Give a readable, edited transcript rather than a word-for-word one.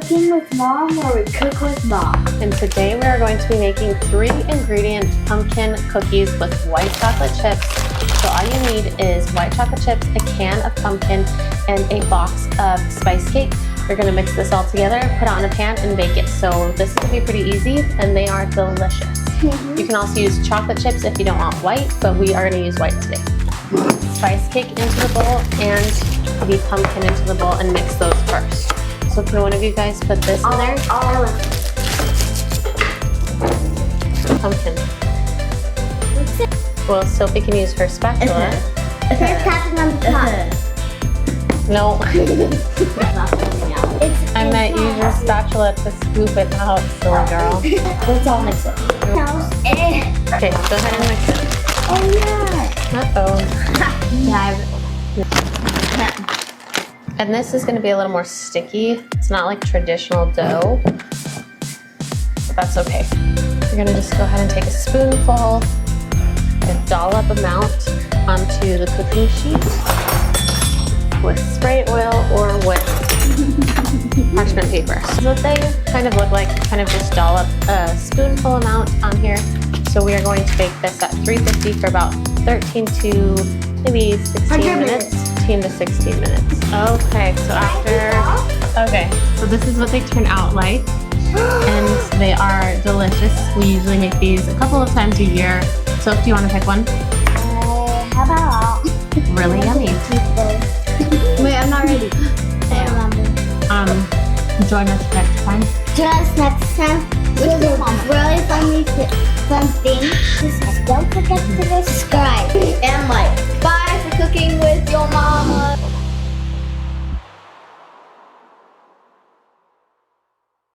cooking with mom where we cook with mom. And today we are going to be making 3-ingredient pumpkin cookies with white chocolate chips. So all you need is white chocolate chips, a can of pumpkin, and a box of spice cake. You're gonna mix this all together, put it on a pan, and bake it. So this is gonna be pretty easy, and they are delicious. You can also use chocolate chips if you don't want white, but we are gonna use white today. Spice cake into the bowl and the pumpkin into the bowl and mix those first. So can one of you guys put this in there? All of Pumpkin. Well, Sophie can use her spatula. It's tapping on the top. No, It's I meant use your spatula to scoop it out, silly girl. Let's all mix it. Okay, go ahead and mix it. Oh yeah. Uh-oh. Yeah. And this is gonna be a little more sticky. It's not like traditional dough, but that's okay. You're gonna just go ahead and take a spoonful, a dollop amount onto the cooking sheet with spray oil or with parchment paper. So what they kind of look like, kind of just dollop a spoonful amount on here. So we are going to bake this at 350 for about 13 to maybe 16 minutes. 15 to 16 minutes. Okay, so okay, so this is what they turn out like. And they are delicious. We usually make these a couple of times a year. So do you want to pick one? How about Really yummy. Wait, I'm not ready. Join us next time. Join us next time with a really fun thing. Just don't forget to subscribe and like. Bye for cooking with your mama.